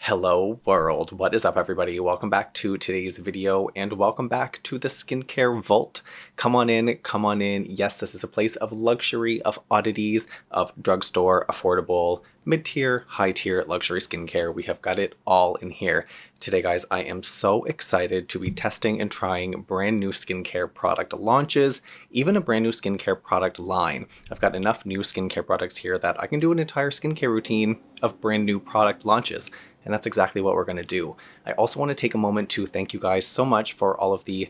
Hello world, what is up everybody? Welcome back to today's video and welcome back to the skincare vault. Come on in, come on in. Yes, this is a place of luxury, of oddities, of drugstore, affordable, mid-tier, high-tier luxury skincare. We have got it all in here. Today guys, I am so excited to be testing and trying brand new skincare product launches, even a brand new skincare product line. I've got enough new skincare products here that I can do an entire skincare routine of brand new product launches. And that's exactly what we're going to do. I also want to take a moment to thank you guys so much for all of the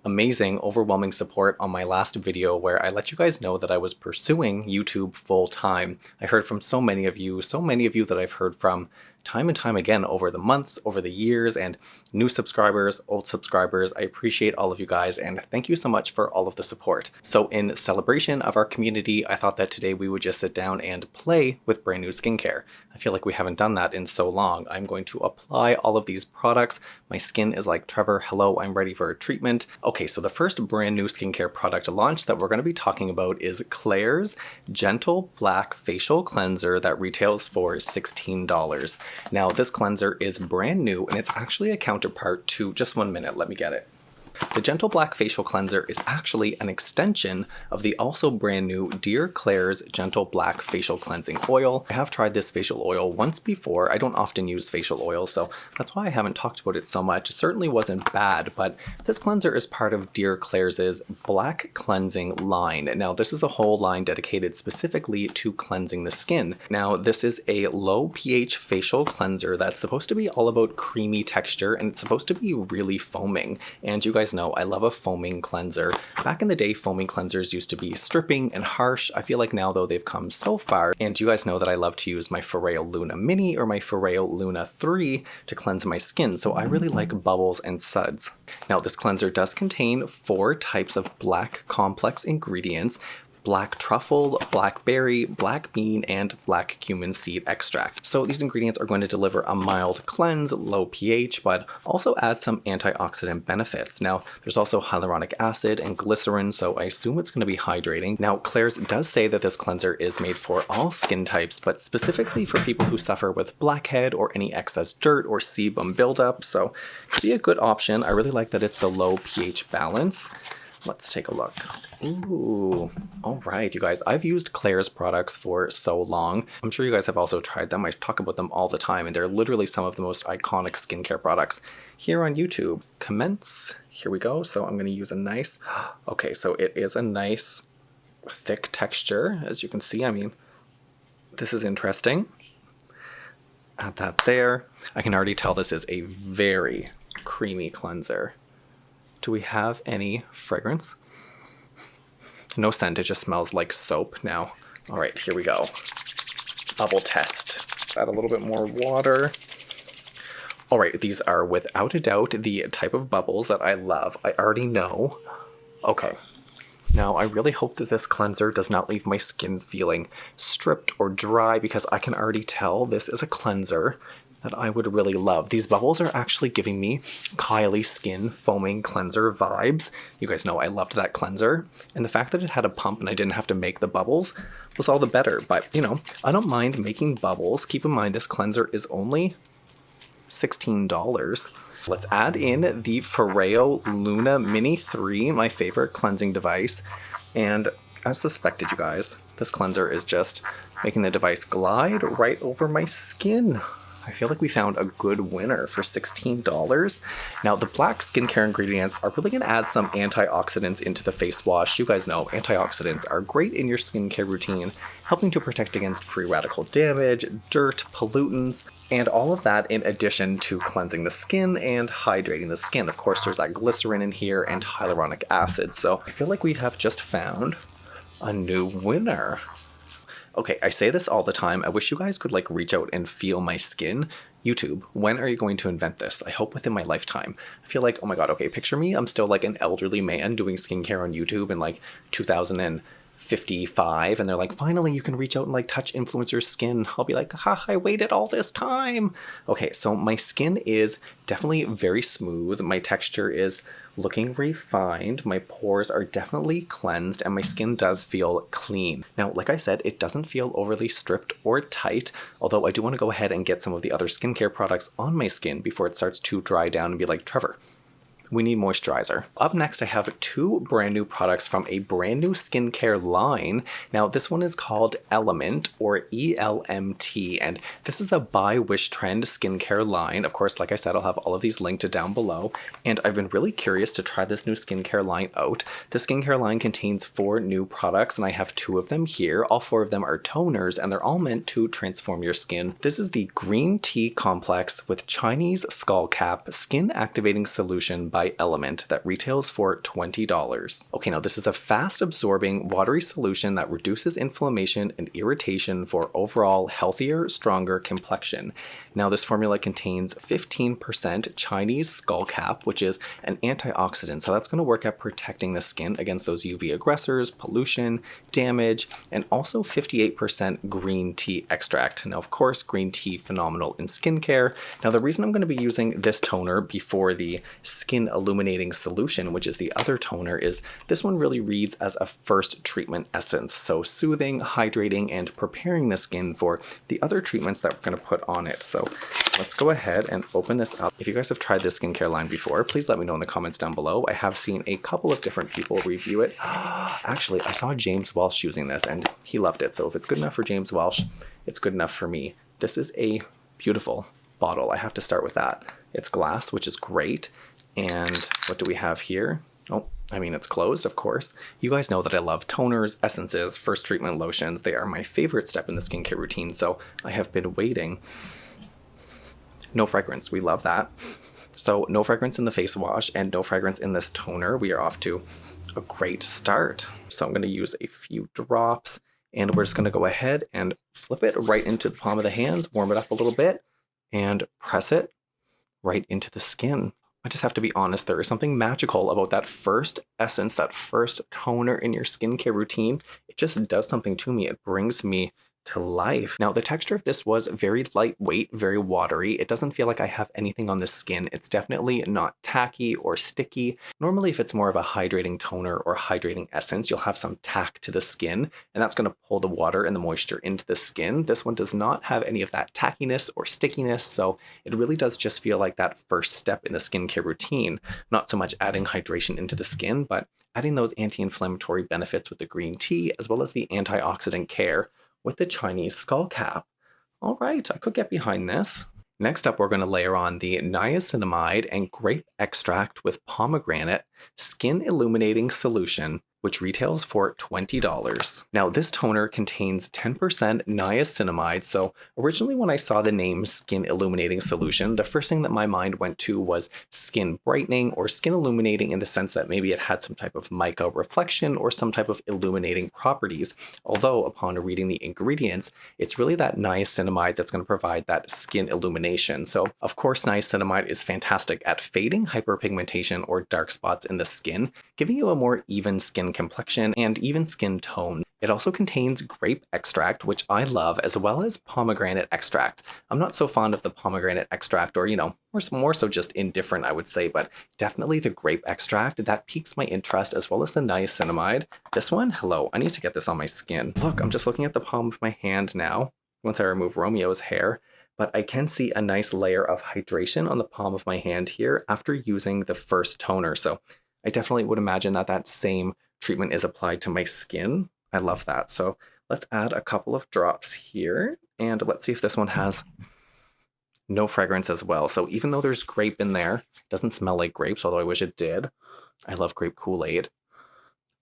amazing, overwhelming support on my last video where I let you guys know that I was pursuing YouTube full time. I heard from so many of you that I've heard from time and time again over the months, over the years, and new subscribers, old subscribers. I appreciate all of you guys and thank you so much for all of the support. So in celebration of our community, I thought that today we would just sit down and play with brand new skincare. I feel like we haven't done that in so long. I'm going to apply all of these products. My skin is like, Trevor, hello, I'm ready for a treatment. Okay, so the first brand new skincare product launch that we're going to be talking about is Klairs Gentle Black Facial Cleanser that retails for $16. Now this cleanser is brand new and it's actually a counterpart to, just 1 minute, let me get it. The Gentle Black Facial Cleanser is actually an extension of the also brand new Dear Klairs Gentle Black Facial Cleansing Oil. I have tried this facial oil once before. I don't often use facial oil, so that's why I haven't talked about it so much. It certainly wasn't bad, but this cleanser is part of Dear Klairs' Black Cleansing line. Now, this is a whole line dedicated specifically to cleansing the skin. Now, this is a low pH facial cleanser that's supposed to be all about creamy texture, and it's supposed to be really foaming. And you guys know I love a foaming cleanser. Back in the day, foaming cleansers used to be stripping and harsh. I feel like now though they've come so far, and you guys know that I love to use my Foreo Luna Mini or my Foreo Luna 3 to cleanse my skin, so I really like bubbles and suds. Now this cleanser does contain 4 types of black complex ingredients: black truffle, blackberry, black bean, and black cumin seed extract. So these ingredients are going to deliver a mild cleanse, low pH, but also add some antioxidant benefits. Now, there's also hyaluronic acid and glycerin, so I assume it's going to be hydrating. Now, Klairs does say that this cleanser is made for all skin types, but specifically for people who suffer with blackhead or any excess dirt or sebum buildup, so it could be a good option. I really like that it's the low pH balance. Let's take a look. Ooh, all right, you guys, I've used Klairs products for so long. I'm sure you guys have also tried them. I talk about them all the time, and they're literally some of the most iconic skincare products here on YouTube. Commence, here we go. So I'm gonna use a nice, okay, so it is a nice thick texture. As you can see, I mean, this is interesting. Add that there. I can already tell this is a very creamy cleanser. Do we have any fragrance? No scent, it just smells like soap now. All right, here we go. Bubble test. Add a little bit more water. All right, these are without a doubt the type of bubbles that I love. I already know. Okay. Now, I really hope that this cleanser does not leave my skin feeling stripped or dry, because I can already tell this is a cleanser that I would really love. These bubbles are actually giving me Kylie Skin Foaming Cleanser vibes. You guys know I loved that cleanser, and the fact that it had a pump and I didn't have to make the bubbles was all the better. But, you know, I don't mind making bubbles. Keep in mind this cleanser is only $16. Let's add in the Foreo Luna Mini 3, my favorite cleansing device. And as suspected, you guys, this cleanser is just making the device glide right over my skin. I feel like we found a good winner for $16. Now, the black skincare ingredients are really going to add some antioxidants into the face wash. You guys know antioxidants are great in your skincare routine, helping to protect against free radical damage, dirt, pollutants, and all of that in addition to cleansing the skin and hydrating the skin. Of course, there's that glycerin in here and hyaluronic acid. So I feel like we have just found a new winner. Okay, I say this all the time. I wish you guys could like reach out and feel my skin. YouTube, when are you going to invent this? I hope within my lifetime. I feel like, oh my god, okay, picture me. I'm still like an elderly man doing skincare on YouTube in like 2000 and 55 and they're like, finally you can reach out and like touch influencer's skin, I'll be like, ha, I waited all this time. Okay, so my skin is definitely very smooth. My texture is looking refined. My pores are definitely cleansed and my skin does feel clean. Now, like I said, it doesn't feel overly stripped or tight, although I do want to go ahead and get some of the other skincare products on my skin before it starts to dry down and be like, Trevor, we need moisturizer. Up next, I have two brand new products from a brand new skincare line. Now, this one is called Elmt, or ELMT, and this is a by Wishtrend skincare line. Of course, like I said, I'll have all of these linked down below, and I've been really curious to try this new skincare line out. The skincare line contains 4 new products, and I have 2 of them here. All 4 of them are toners, and they're all meant to transform your skin. This is the Green Tea Complex with Chinese Skullcap Skin Activating Solution by Elmt that retails for $20. Okay, now this is a fast absorbing watery solution that reduces inflammation and irritation for overall healthier, stronger complexion. Now this formula contains 15% Chinese Skullcap, which is an antioxidant, so that's going to work at protecting the skin against those UV aggressors, pollution, damage, and also 58% green tea extract. Now of course, green tea phenomenal in skincare. Now the reason I'm going to be using this toner before the Skin Illuminating solution, which is the other toner, is this one really reads as a first treatment essence, so soothing, hydrating, and preparing the skin for the other treatments that we're going to put on it. So let's go ahead and open this up. If you guys have tried this skincare line before, please let me know in the comments down below. I have seen a couple of different people review it. Actually, I saw James Welsh using this and he loved it, so if it's good enough for James Welsh, it's good enough for me. This is a beautiful bottle. I have to start with that. It's glass, which is great. And what do we have here? Oh, I mean, it's closed, of course. You guys know that I love toners, essences, first treatment lotions. They are my favorite step in the skincare routine, so I have been waiting. No fragrance, we love that. So no fragrance in the face wash and no fragrance in this toner. We are off to a great start. So I'm going to use a few drops and we're just going to go ahead and flip it right into the palm of the hands, warm it up a little bit, and press it right into the skin. I just have to be honest, there is something magical about that first essence, that first toner in your skincare routine. It just does something to me. It brings me to life. Now, the texture of this was very lightweight, very watery. It doesn't feel like I have anything on the skin. It's definitely not tacky or sticky. Normally, if it's more of a hydrating toner or hydrating essence, you'll have some tack to the skin, and that's going to pull the water and the moisture into the skin. This one does not have any of that tackiness or stickiness, so it really does just feel like that first step in the skincare routine. Not so much adding hydration into the skin, but adding those anti-inflammatory benefits with the green tea, as well as the antioxidant care with the Chinese Skullcap. All right, I could get behind this. Next up, we're going to layer on the Niacinamide and Grape extract with Pomegranate Skin Illuminating Solution, which retails for $20. Now, this toner contains 10% niacinamide, so originally when I saw the name Skin Illuminating Solution, the first thing that my mind went to was skin brightening or skin illuminating in the sense that maybe it had some type of mica reflection or some type of illuminating properties. Although upon reading the ingredients, it's really that niacinamide that's going to provide that skin illumination. So of course, niacinamide is fantastic at fading hyperpigmentation or dark spots in the skin, giving you a more even skin complexion and even skin tone. It also contains grape extract, which I love, as well as pomegranate extract. I'm not so fond of the pomegranate extract, or, more so just indifferent, I would say, but definitely the grape extract, that piques my interest, as well as the niacinamide. This one, hello, I need to get this on my skin. Look, I'm just looking at the palm of my hand now, once I remove Romeo's hair, but I can see a nice layer of hydration on the palm of my hand here after using the first toner. So I definitely would imagine that that same treatment is applied to my skin. I love that. So let's add a couple of drops here, and let's see if this one has no fragrance as well. So even though there's grape in there, it doesn't smell like grapes, although I wish it did. I love grape Kool-Aid,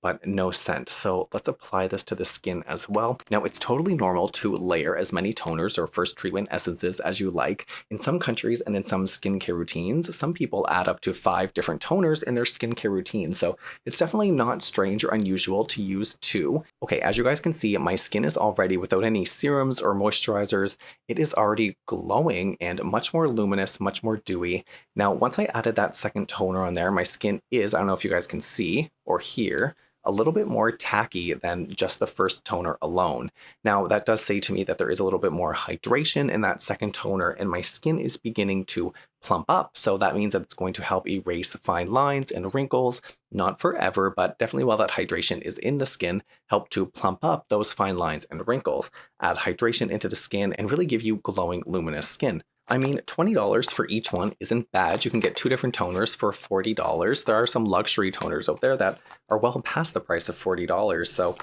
but no scent. So let's apply this to the skin as well. Now, it's totally normal to layer as many toners or first treatment essences as you like. In some countries and in some skincare routines, some people add up to 5 different toners in their skincare routine. So it's definitely not strange or unusual to use 2. Okay, as you guys can see, my skin is already, without any serums or moisturizers, it is already glowing and much more luminous, much more dewy. Now, once I added that second toner on there, my skin is, I don't know if you guys can see or hear, a little bit more tacky than just the first toner alone. Now, that does say to me that there is a little bit more hydration in that second toner, and my skin is beginning to plump up. So that means that it's going to help erase fine lines and wrinkles, not forever, but definitely while that hydration is in the skin, help to plump up those fine lines and wrinkles, add hydration into the skin, and really give you glowing, luminous skin. I mean, $20 for each one isn't bad. You can get 2 different toners for $40. There are some luxury toners out there that are well past the price of $40. So,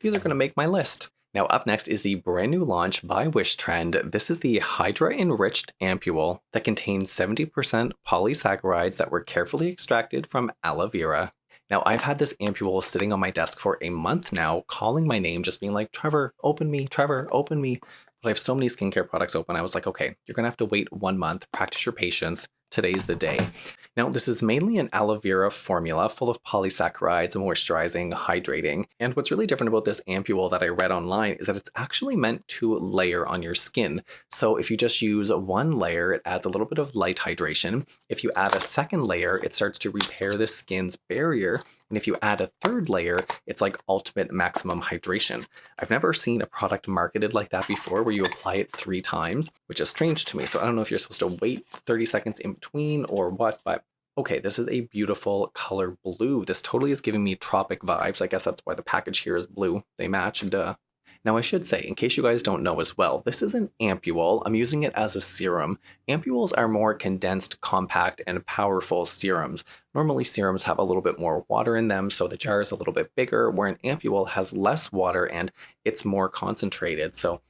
these are going to make my list. Now, up next is the brand new launch by Wishtrend. This is the Hydra Enriched Ampoule that contains 70% polysaccharides that were carefully extracted from aloe vera. Now, I've had this ampoule sitting on my desk for a month now, calling my name, just being like, Trevor, open me, Trevor, open me. But I have so many skincare products open. I was like, okay, you're going to have to wait 1 month, practice your patience. Today's the day. Now, this is mainly an aloe vera formula full of polysaccharides, moisturizing, hydrating. And what's really different about this ampoule that I read online is that it's actually meant to layer on your skin. So if you just use 1 layer, it adds a little bit of light hydration. If you add a second layer, it starts to repair the skin's barrier. And if you add a 3rd layer, it's like ultimate maximum hydration. I've never seen a product marketed like that before where you apply it 3 times, which is strange to me. So I don't know if you're supposed to wait 30 seconds in between or what, but okay, this is a beautiful color blue. This totally is giving me tropic vibes. I guess that's why the package here is blue. They match, duh. Now, I should say, in case you guys don't know as well, this is an ampoule. I'm using it as a serum. Ampoules are more condensed, compact, and powerful serums. Normally, serums have a little bit more water in them, so the jar is a little bit bigger, where an ampoule has less water and it's more concentrated. So,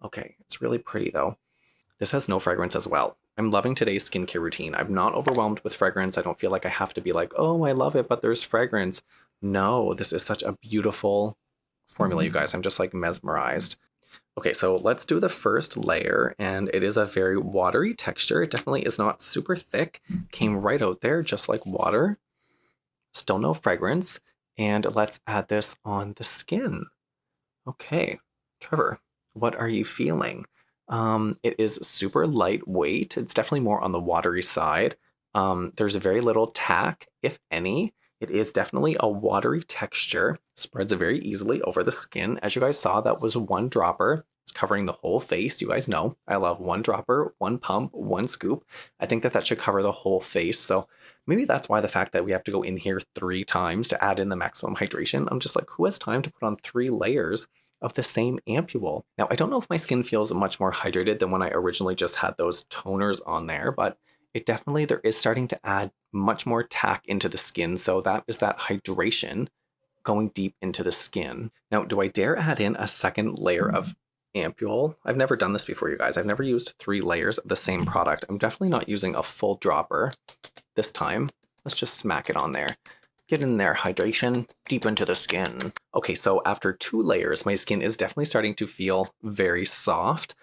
okay, it's really pretty though. This has no fragrance as well. I'm loving today's skincare routine. I'm not overwhelmed with fragrance. I don't feel like I have to be like, oh, I love it, but there's fragrance. No, this is such a beautiful formula, you guys. I'm just like mesmerized. Okay, so let's do the first layer, and it is a very watery texture. It definitely is not super thick. Came right out there just like water. Still no fragrance. And let's add this on the skin. Okay, Trevor, what are you feeling? It is super lightweight. It's definitely more on the watery side. There's very little tack, if any. It is definitely a watery texture, spreads very easily over the skin. As you guys saw, that was 1 dropper. It's covering the whole face. You guys know I love 1 dropper, 1 pump, 1 scoop. I think that should cover the whole face. So maybe that's why the fact that we have to go in here 3 times to add in the maximum hydration. I'm just like, who has time to put on 3 layers of the same ampoule? Now, I don't know if my skin feels much more hydrated than when I originally just had those toners on there, but it definitely, there is starting to add much more tack into the skin. So that is that hydration going deep into the skin. Now, do I dare add in a second layer of ampoule? I've never done this before, you guys. I've never used 3 layers of the same product. I'm definitely not using a full dropper this time. Let's just smack it on there. Get in there, hydration, deep into the skin. Okay, so after 2 layers, my skin is definitely starting to feel very soft.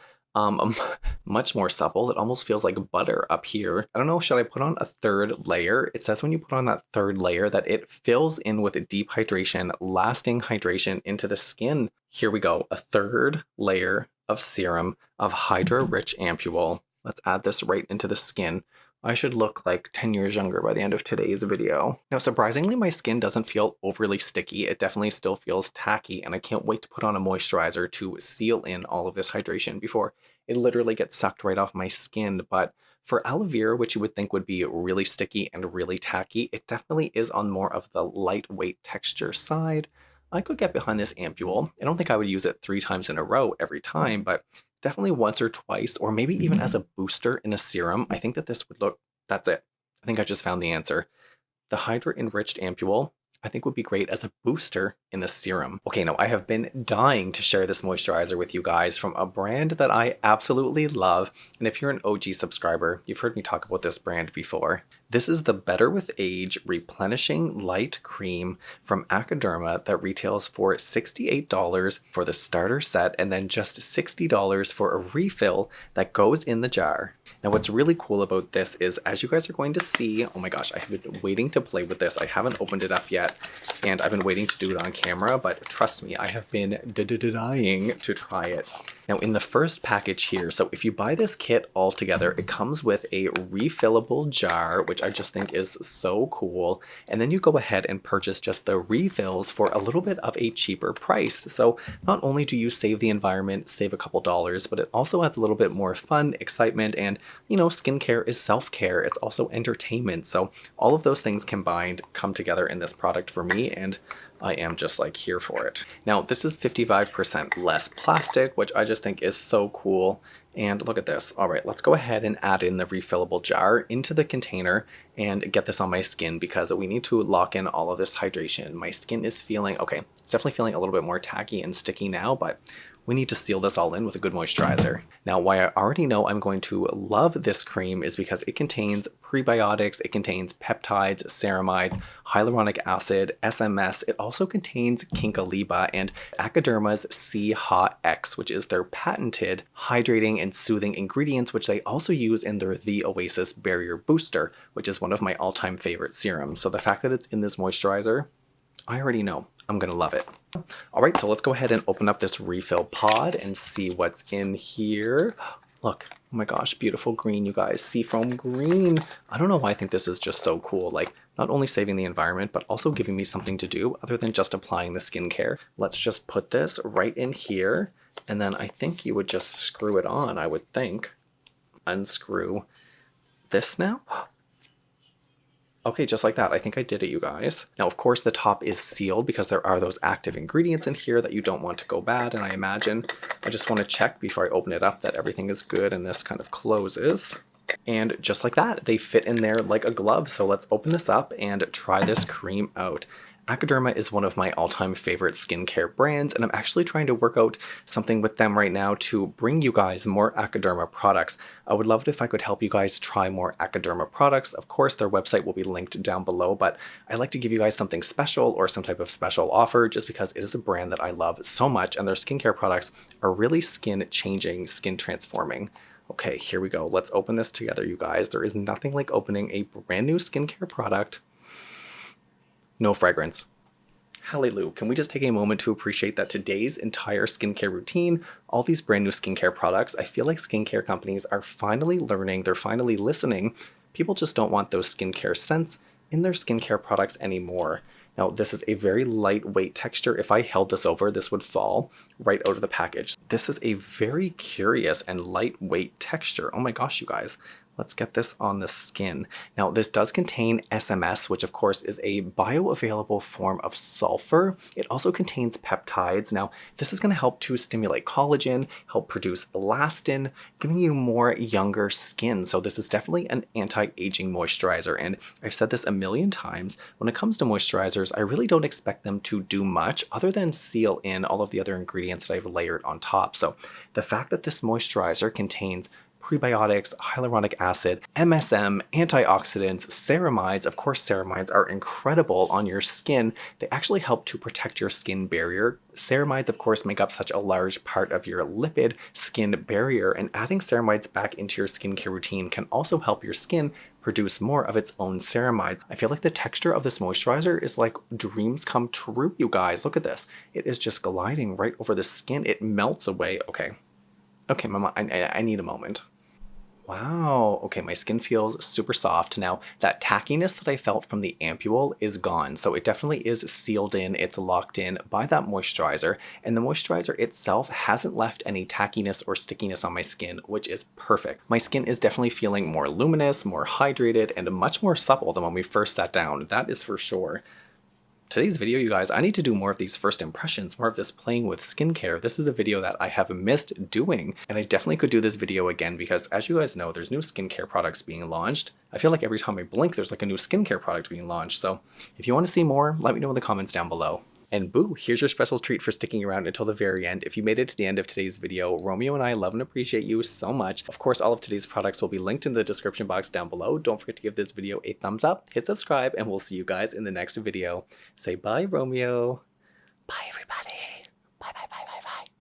Much more supple. It almost feels like butter up here. I don't know, should I put on a 3rd layer? It says when you put on that 3rd layer that it fills in with a deep hydration, lasting hydration into the skin. Here we go, a 3rd layer of serum of Hydra Rich Ampoule. Let's add this right into the skin. I should look like 10 years younger by the end of today's video. Now, surprisingly, my skin doesn't feel overly sticky. It definitely still feels tacky, and I can't wait to put on a moisturizer to seal in all of this hydration before it literally gets sucked right off my skin. But for aloe vera, which you would think would be really sticky and really tacky, it definitely is on more of the lightweight texture side. I could get behind this ampoule. I don't think I would use it 3 times in a row every time, but definitely once or twice, or maybe even as a booster in a serum. I think that this would look, that's it. I think I just found the answer. The Hydra Enriched Ampoule, I think would be great as a booster in a serum. Okay, now I have been dying to share this moisturizer with you guys from a brand that I absolutely love. And if you're an OG subscriber, you've heard me talk about this brand before. This is the Better With Age Replenishing Light Cream from Acaderma that retails for $68 for the starter set and then just $60 for a refill that goes in the jar. Now what's really cool about this is, as you guys are going to see, oh my gosh, I have been waiting to play with this. I haven't opened it up yet, and I've been waiting to do it on camera, but trust me, I have been dying to try it. Now in the first package here, so if you buy this kit all together, it comes with a refillable jar, which I just think is so cool. And then you go ahead and purchase just the refills for a little bit of a cheaper price. So not only do you save the environment, save a couple dollars, but it also adds a little bit more fun, excitement, and you know, skincare is self-care. It's also entertainment. So all of those things combined come together in this product for me, and I am just like here for it. Now this is 55% less plastic, which I just think is so cool. And look at this. All right, let's go ahead and add in the refillable jar into the container and get this on my skin, because we need to lock in all of this hydration. My skin is feeling, okay, it's definitely feeling a little bit more tacky and sticky now, but we need to seal this all in with a good moisturizer. Now, why I already know I'm going to love this cream is because it contains prebiotics, it contains peptides, ceramides, hyaluronic acid, SMS. It also contains Kinkoliba and Acaderma's C-HA-X, which is their patented hydrating and soothing ingredients, which they also use in their The Oasis Barrier Booster, which is one of my all-time favorite serums. So the fact that it's in this moisturizer, I already know I'm gonna love it. All right, so let's go ahead and open up this refill pod and see what's in here. Look, oh my gosh, beautiful green, you guys, seafoam green. I don't know why I think this is just so cool. Like, not only saving the environment, but also giving me something to do other than just applying the skincare. Let's just put this right in here. And then I think you would just screw it on, I would think. Unscrew this now. Okay, just like that. I think I did it, you guys. Now, of course, the top is sealed because there are those active ingredients in here that you don't want to go bad. And I imagine I just want to check before I open it up that everything is good, and this kind of closes. And just like that, they fit in there like a glove. So let's open this up and try this cream out. Acaderma is one of my all-time favorite skincare brands, and I'm actually trying to work out something with them right now to bring you guys more Acaderma products. I would love it if I could help you guys try more Acaderma products. Of course, their website will be linked down below, but I like to give you guys something special or some type of special offer just because it is a brand that I love so much, and their skincare products are really skin-changing, skin-transforming. Okay, here we go. Let's open this together, you guys. There is nothing like opening a brand new skincare product. No fragrance. Hallelujah. Can we just take a moment to appreciate that today's entire skincare routine, all these brand new skincare products, I feel like skincare companies are finally learning, they're finally listening. People just don't want those skincare scents in their skincare products anymore. Now, this is a very lightweight texture. If I held this over, this would fall right out of the package. This is a very curious and lightweight texture. Oh my gosh, you guys. Let's get this on the skin. Now, this does contain SMS, which of course is a bioavailable form of sulfur. It also contains peptides. Now, this is going to help to stimulate collagen, help produce elastin, giving you more younger skin. So this is definitely an anti-aging moisturizer. And I've said this a million times, when it comes to moisturizers, I really don't expect them to do much other than seal in all of the other ingredients that I've layered on top. So the fact that this moisturizer contains prebiotics, hyaluronic acid, MSM, antioxidants, ceramides. Of course, ceramides are incredible on your skin. They actually help to protect your skin barrier. Ceramides, of course, make up such a large part of your lipid skin barrier, and adding ceramides back into your skincare routine can also help your skin produce more of its own ceramides. I feel like the texture of this moisturizer is like dreams come true, you guys. Look at this. It is just gliding right over the skin. It melts away. Okay, mama, I need a moment. Wow, okay, my skin feels super soft. Now, that tackiness that I felt from the Ampoule is gone, so it definitely is sealed in, it's locked in by that moisturizer, and the moisturizer itself hasn't left any tackiness or stickiness on my skin, which is perfect. My skin is definitely feeling more luminous, more hydrated, and much more supple than when we first sat down, that is for sure. Today's video, you guys, I need to do more of these first impressions, more of this playing with skincare. This is a video that I have missed doing, and I definitely could do this video again because, as you guys know, there's new skincare products being launched. I feel like every time I blink, there's like a new skincare product being launched. So if you want to see more, let me know in the comments down below. And boo, here's your special treat for sticking around until the very end. If you made it to the end of today's video, Romeo and I love and appreciate you so much. Of course, all of today's products will be linked in the description box down below. Don't forget to give this video a thumbs up, hit subscribe, and we'll see you guys in the next video. Say bye, Romeo.